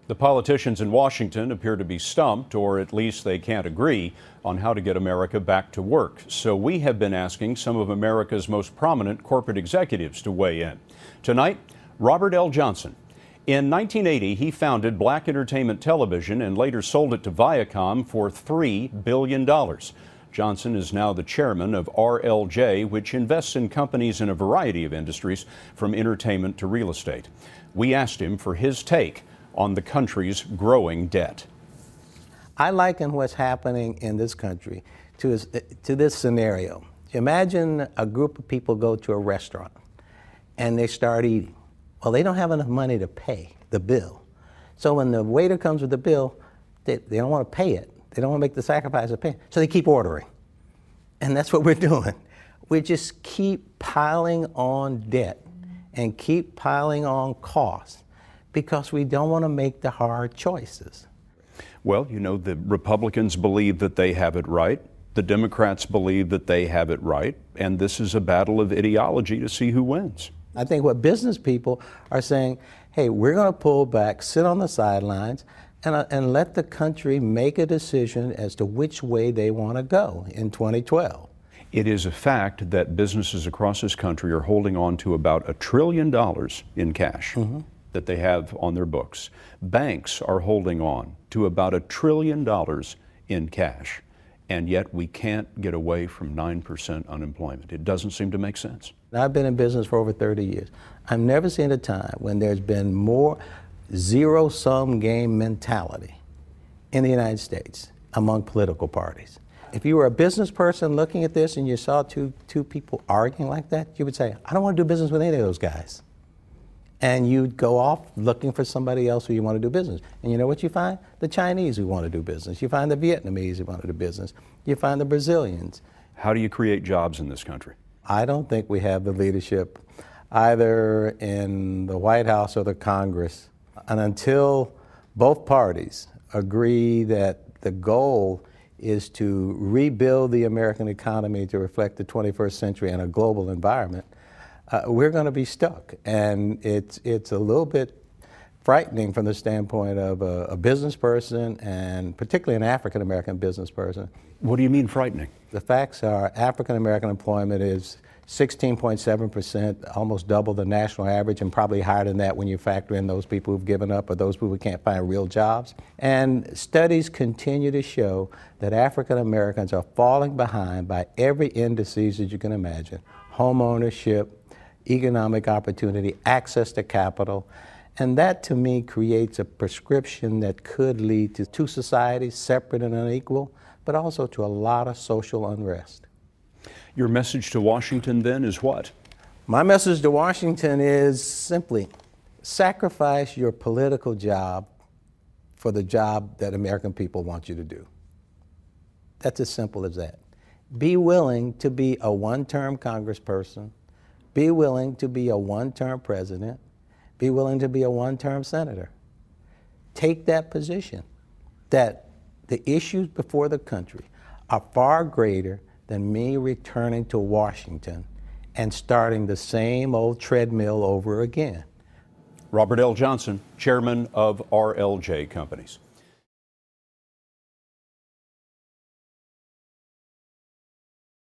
The politicians in Washington appear to be stumped, or at least they can't agree on how to get America back to work. So we have been asking some of America's most prominent corporate executives to weigh in. Tonight, Robert L. Johnson. In 1980, he founded Black Entertainment Television and later sold it to Viacom for $3 billion. Johnson is now the chairman of RLJ, which invests in companies in a variety of industries, from entertainment to real estate. We asked him for his take on the country's growing debt. I liken what's happening in this country to this scenario. Imagine a group of people go to a restaurant and they start eating. Well, they don't have enough money to pay the bill. So when the waiter comes with the bill, they don't want to pay it. They don't want to make the sacrifice of paying. So they keep ordering. And that's what we're doing. We just keep piling on debt and keep piling on costs, because we don't want to make the hard choices. Well, you know, the Republicans believe that they have it right. The Democrats believe that they have it right. And this is a battle of ideology to see who wins. I think what business people are saying, hey, we're going to pull back, sit on the sidelines, and let the country make a decision as to which way they want to go in 2012. It is a fact that businesses across this country are holding on to about $1 trillion in cash. That they have on their books. Banks are holding on to about $1 trillion in cash, and yet we can't get away from 9% unemployment. It doesn't seem to make sense. I've been in business for over 30 years. I've never seen a time when there's been more zero-sum game mentality in the United States among political parties. If you were a business person looking at this and you saw two people arguing like that, you would say, I don't want to do business with any of those guys. And you'd go off looking for somebody else who you want to do business. And you know what you find? The Chinese who want to do business. You find the Vietnamese who want to do business. You find the Brazilians. How do you create jobs in this country? I don't think we have the leadership either in the White House or the Congress. And until both parties agree that the goal is to rebuild the American economy to reflect the 21st century and a global environment, we're going to be stuck. And it's a little bit frightening from the standpoint of a business person, and particularly an African-American business person. What do you mean frightening? The facts are African-American employment is 16.7%, almost double the national average, and probably higher than that when you factor in those people who've given up or those people who can't find real jobs. And studies continue to show that African-Americans are falling behind by every indices that you can imagine: home ownership, economic opportunity, access to capital. And that, to me, creates a prescription that could lead to two societies, separate and unequal, but also to a lot of social unrest. Your message to Washington, then, is what? My message to Washington is simply sacrifice your political job for the job that American people want you to do. That's as simple as that. Be willing to be a one-term congressperson. Be willing to be a one-term president. Be willing to be a one-term senator. Take that position that the issues before the country are far greater than me returning to Washington and starting the same old treadmill over again. Robert L. Johnson, chairman of RLJ Companies.